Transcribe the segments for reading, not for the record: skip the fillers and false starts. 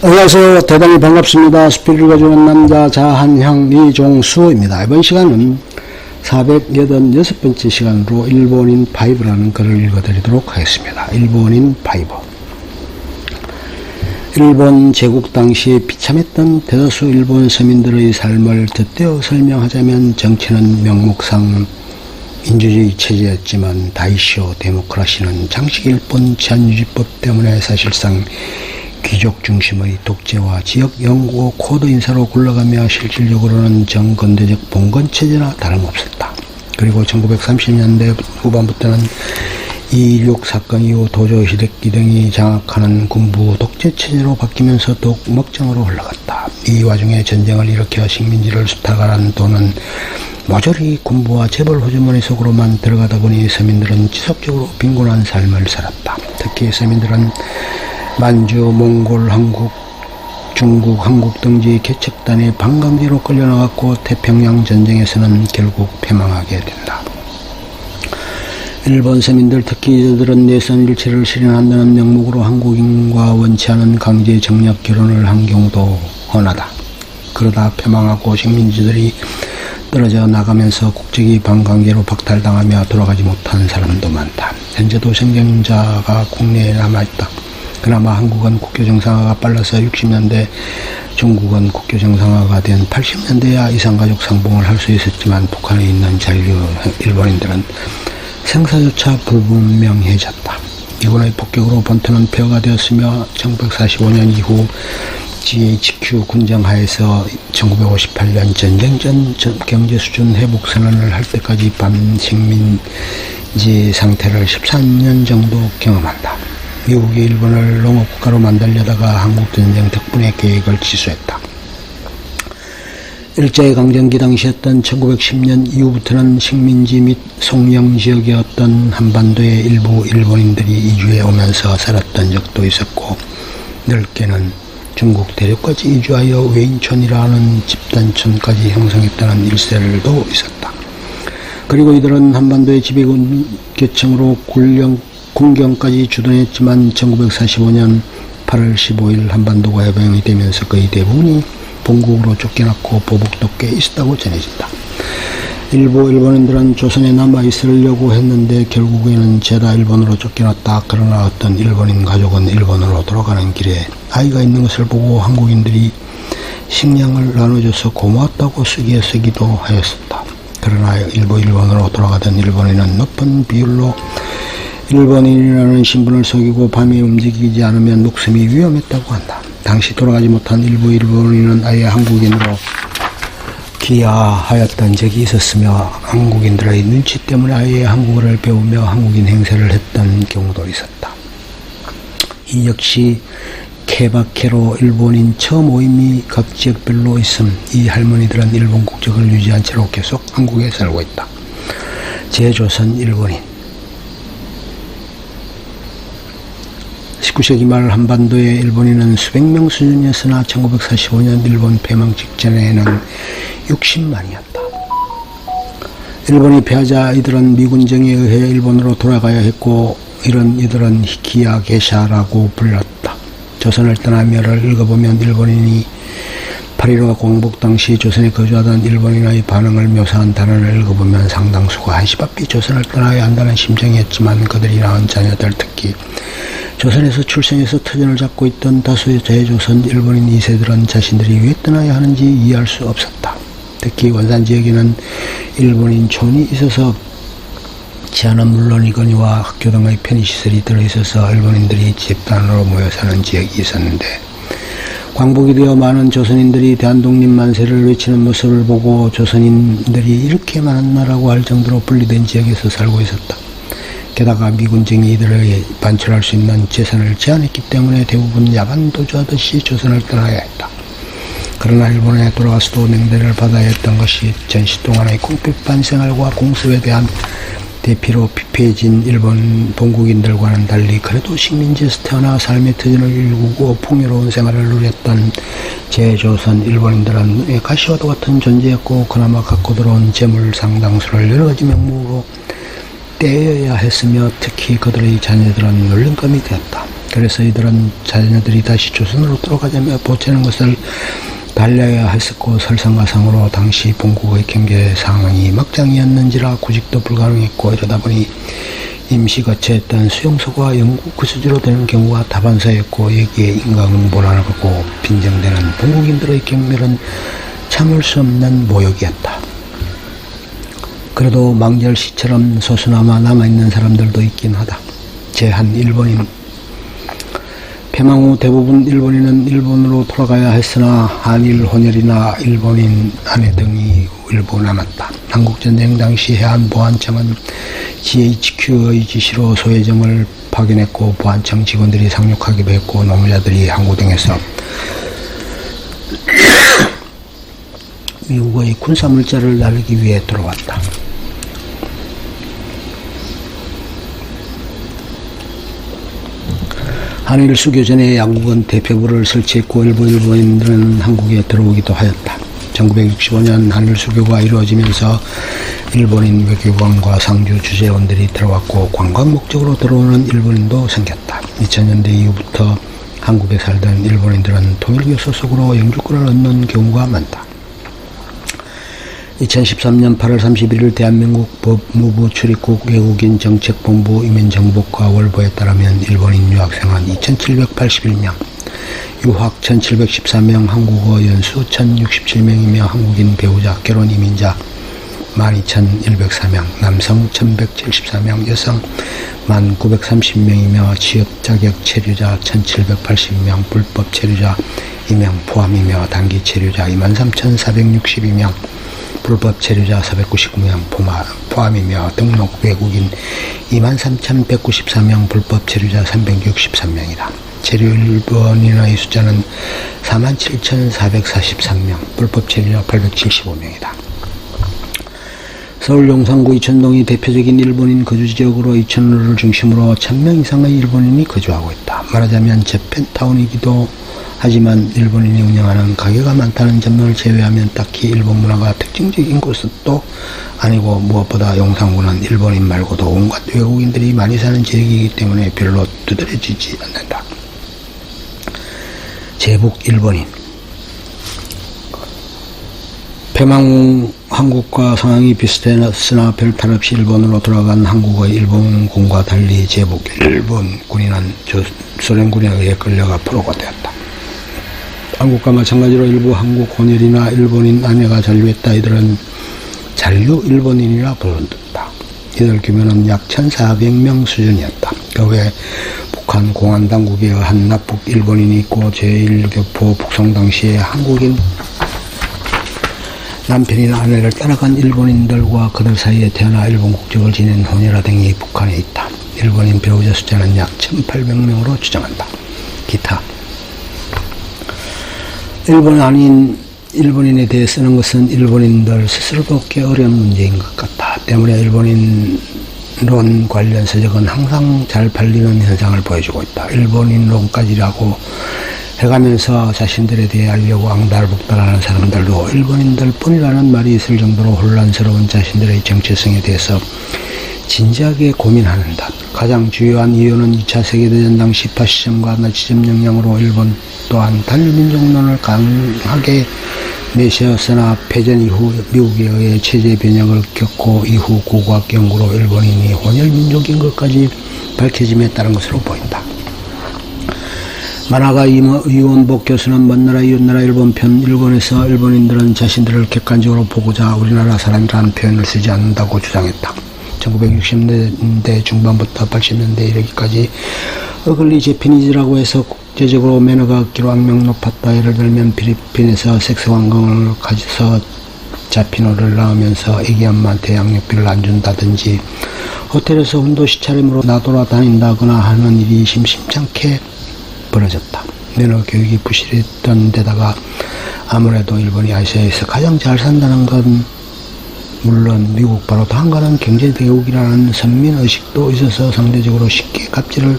안녕하세요. 대단히 반갑습니다. 스피드를 가져온 남자 자한형 이종수입니다. 이번 시간은 486번째 시간으로 일본인 파이브라는 글을 읽어드리도록 하겠습니다. 일본인 파이브. 일본 제국 당시에 비참했던 대다수 일본 서민들의 삶을 덧대어 설명하자면 정치는 명목상 민주주의 체제였지만 다이쇼 데모크라시는 장식일 뿐 제한유지법 때문에 사실상 귀족 중심의 독재와 지역 영구 코드 인사로 굴러가며 실질적으로는 정근대적 봉건체제나 다름없었다. 그리고 1930년대 후반부터는 2.16 사건 이후 도조 히데키 등이 장악하는 군부 독재체제로 바뀌면서 더욱 먹정으로 흘러갔다. 이 와중에 전쟁을 일으켜 식민지를 수탈하는 돈은 모조리 군부와 재벌 호주머니 속으로만 들어가다 보니 서민들은 지속적으로 빈곤한 삶을 살았다. 특히 서민들은 만주, 몽골, 한국, 중국, 한국 등지 개척단의 반강제로 끌려나갔고 태평양 전쟁에서는 결국 패망하게 된다. 일본 서민들, 특히 이들은 내선 일체를 실현한다는 명목으로 한국인과 원치 않은 강제 정략 결혼을 한 경우도 흔하다. 그러다 패망하고 식민지들이 떨어져 나가면서 국적이 반강제로 박탈당하며 돌아가지 못한 사람도 많다. 현재도 생존자가 국내에 남아있다. 그나마 한국은 국교 정상화가 빨라서 60년대, 중국은 국교 정상화가 된 80년대야 이산가족 상봉을 할 수 있었지만 북한에 있는 잔류 일본인들은 생사조차 불분명해졌다. 일본의 폭격으로 본토는 폐허가 되었으며 1945년 이후 GHQ 군정하에서 1958년 전쟁 전 경제 수준 회복 선언을 할 때까지 반식민지 상태를 13년 정도 경험한다. 미국이 일본을 농업국가로 만들려다가 한국전쟁 덕분에 계획을 취소했다. 일제강점기 당시였던 1910년 이후부터는 식민지 및 송영지역이었던 한반도에 일부 일본인들이 이주해 오면서 살았던 적도 있었고, 넓게는 중국 대륙까지 이주하여 외인촌이라는 집단촌까지 형성했다는 일세들도 있었다. 그리고 이들은 한반도의 지배계층으로 군경까지 주둔했지만 1945년 8월 15일 한반도가 해방이 되면서 거의 대부분이 본국으로 쫓겨났고 보복도 꽤 있었다고 전해진다. 일부 일본인들은 조선에 남아있으려고 했는데 결국에는 죄다 일본으로 쫓겨났다. 그러나 어떤 일본인 가족은 일본으로 돌아가는 길에 아이가 있는 것을 보고 한국인들이 식량을 나눠줘서 고마웠다고 쓰기도 하였었다. 그러나 일부 일본으로 돌아가던 일본인은 높은 비율로 일본인이라는 신분을 속이고 밤에 움직이지 않으면 목숨이 위험했다고 한다. 당시 돌아가지 못한 일부 일본인은 아예 한국인으로 귀화하였던 적이 있었으며 한국인들의 눈치 때문에 아예 한국어를 배우며 한국인 행세를 했던 경우도 있었다. 이 역시 케바케로 일본인 처모임이 각 지역별로 있음. 이 할머니들은 일본 국적을 유지한 채로 계속 한국에 살고 있다. 재조선 일본인. 19세기 말 한반도의 일본인은 수백 명 수준이었으나 1945년 일본 패망 직전에는 60만이었다. 일본이 패하자 이들은 미군정에 의해 일본으로 돌아가야 했고 이들은 히키야 게샤라고 불렸다. 조선을 떠나며를 읽어보면 일본인이 8.15 공복 당시 조선에 거주하던 일본인의 반응을 묘사한 단어를 읽어보면 상당수가 한시바삐 조선을 떠나야 한다는 심정이었지만 그들이 낳은 자녀들, 특히 조선에서 출생해서 터전을 잡고 있던 다수의 재조선 일본인 2세들은 자신들이 왜 떠나야 하는지 이해할 수 없었다. 특히 원산지역에는 일본인 촌이 있어서 치안은 물론이거니와 학교 등의 편의시설이 들어있어서 일본인들이 집단으로 모여 사는 지역이 있었는데, 광복이 되어 많은 조선인들이 대한독립 만세를 외치는 모습을 보고 조선인들이 이렇게 많은 나라고 할 정도로 분리된 지역에서 살고 있었다. 게다가 미군정이 이들을 반출할 수 있는 재산을 제한했기 때문에 대부분 야반 도주하듯이 조선을 떠나야 했다. 그러나 일본에 돌아가서도 냉대를 받아야 했던 것이 전시 동안의 궁핍한 생활과 공습에 대한 대피로 피폐해진 일본 본국인들과는 달리 그래도 식민지에서 태어나 삶의 터전을 일구고 풍요로운 생활을 누렸던 재조선 일본인들은 눈에 가시와도 같은 존재였고 그나마 갖고 들어온 재물 상당수를 여러 가지 명목으로 떼어야 했으며 특히 그들의 자녀들은 놀림감이 되었다. 그래서 이들은 자녀들이 다시 조선으로 돌아가자며 보채는 것을 달려야 했었고, 설상가상으로 당시 본국의 경제 상황이 막장이었는지라 구직도 불가능했고, 이러다 보니 임시 거처했던 수용소가 영국 구수지로 되는 경우가 다반사였고, 여기에 인과응보라고 빈정되는 본국인들의 경멸은 참을 수 없는 모욕이었다. 그래도 망절씨처럼 소수나마 남아있는 사람들도 있긴 하다. 제한 일본인. 폐망 후 대부분 일본인은 일본으로 돌아가야 했으나 한일 혼혈이나 일본인 아내 등이 일부 남았다. 한국전쟁 당시 해안보안청은 GHQ의 지시로 소혜정을 파견했고, 보안청 직원들이 상륙하기도 했고, 노무자들이 항구 등에서 미국의 군사물자를 나르기 위해 돌아왔다. 한일 수교전에 양국은 대표부를 설치했고, 일부 일본인들은 한국에 들어오기도 하였다. 1965년 한일 수교가 이루어지면서 일본인 외교관과 상주 주재원들이 들어왔고, 관광 목적으로 들어오는 일본인도 생겼다. 2000년대 이후부터 한국에 살던 일본인들은 통일교 소속으로 영주권을 얻는 경우가 많다. 2013년 8월 31일 대한민국 법무부 출입국 외국인 정책본부 이민정보과 월보에 따르면 일본인 유학생은 2781명, 유학 1714명, 한국어 연수 1067명이며 한국인 배우자, 결혼 이민자 12104명, 남성 1174명, 여성 1930명이며 취업 자격 체류자 1780명, 불법 체류자 2명 포함이며 단기 체류자 23462명, 불법 체류자 499명 포함이며 등록 외국인 23,194명, 불법 체류자 363명이다. 체류 일본인의 숫자는 47,443명, 불법 체류자 875명이다. 서울 용산구 이천동이 대표적인 일본인 거주지역으로 이천로를 중심으로 1000명 이상의 일본인이 거주하고 있다. 말하자면 재팬타운이기도 하지만 일본인이 운영하는 가게가 많다는 점을 제외하면 딱히 일본 문화가 특징적인 곳은 또 아니고, 무엇보다 용산구는 일본인 말고도 온갖 외국인들이 많이 사는 지역이기 때문에 별로 두드러지지 않는다. 제복 일본인. 폐망 후 한국과 상황이 비슷했으나 별탈 없이 일본으로 돌아간 한국의 일본군과 달리 제복 일본군인은 소련군에 의해 끌려가 포로가 되었다. 한국과 마찬가지로 일부 한국 혼혈이나 일본인 아내가 잔류했다. 이들은 잔류 일본인이라 부른다. 이들 규모는 약 1400명 수준이었다. 그 외에 북한 공안당국에 의한 납북 일본인이 있고, 제1교포 북송 당시에 한국인 남편이나 아내를 따라간 일본인들과 그들 사이에 태어나 일본 국적을 지닌 혼혈아 등이 북한에 있다. 일본인 배우자 숫자는 약 1800명으로 추정한다. 기타. 일본 아닌 일본인에 대해 쓰는 것은 일본인들 스스로도 꽤 어려운 문제인 것 같다. 때문에 일본인론 관련 서적은 항상 잘 팔리는 현상을 보여주고 있다. 일본인론까지라고 해가면서 자신들에 대해 알려고 앙달복달하는 사람들도 일본인들 뿐이라는 말이 있을 정도로 혼란스러운 자신들의 정체성에 대해서 진지하게 고민하는 것. 가장 주요한 이유는 2차 세계대전 당시 파시즘과 나치즘 영향으로 일본 또한 단일민족론을 강하게 내세웠으나 패전 이후 미국에 의해 체제 변혁을 겪고 이후 고고학 연구로 일본인이 혼혈민족인 것까지 밝혀짐에 따른 것으로 보인다. 만화가 이원복 교수는 먼 나라 이웃나라 일본편 일본에서 일본인들은 자신들을 객관적으로 보고자 우리나라 사람이라는 표현을 쓰지 않는다고 주장했다. 1960년대 중반부터 80년대 이르기까지 어글리 제피니즈라고 해서 국제적으로 매너가 없기로 악명 높았다. 예를 들면 필리핀에서 섹스 관광을 가져서 자피노를 낳으면서 애기 엄마한테 양육비를 안 준다든지, 호텔에서 훈도시 차림으로 나돌아다닌다거나 하는 일이 심심찮게 벌어졌다. 매너 교육이 부실했던 데다가 아무래도 일본이 아시아에서 가장 잘 산다는 건 물론 미국 바로 다음가는 경제대국이라는 선민의식도 있어서 상대적으로 쉽게 갑질을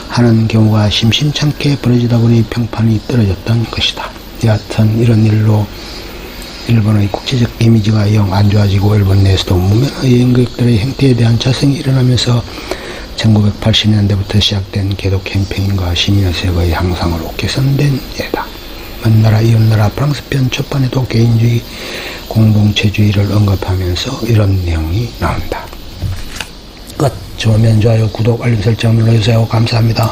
하는 경우가 심심찮게 벌어지다 보니 평판이 떨어졌던 것이다. 여하튼 이런 일로 일본의 국제적 이미지가 영 안 좋아지고 일본 내에서도 무면허 여행객들의 행태에 대한 자성이 일어나면서 1980년대부터 시작된 개독 캠페인과 시민의식의 향상을 개선된 예다. 먼 나라 이웃나라 프랑스편 첫판에도 개인주의 공동체주의를 언급하면서 이런 내용이 나온다. 끝. 좋으면 좋아요, 구독, 알림 설정 눌러주세요. 감사합니다.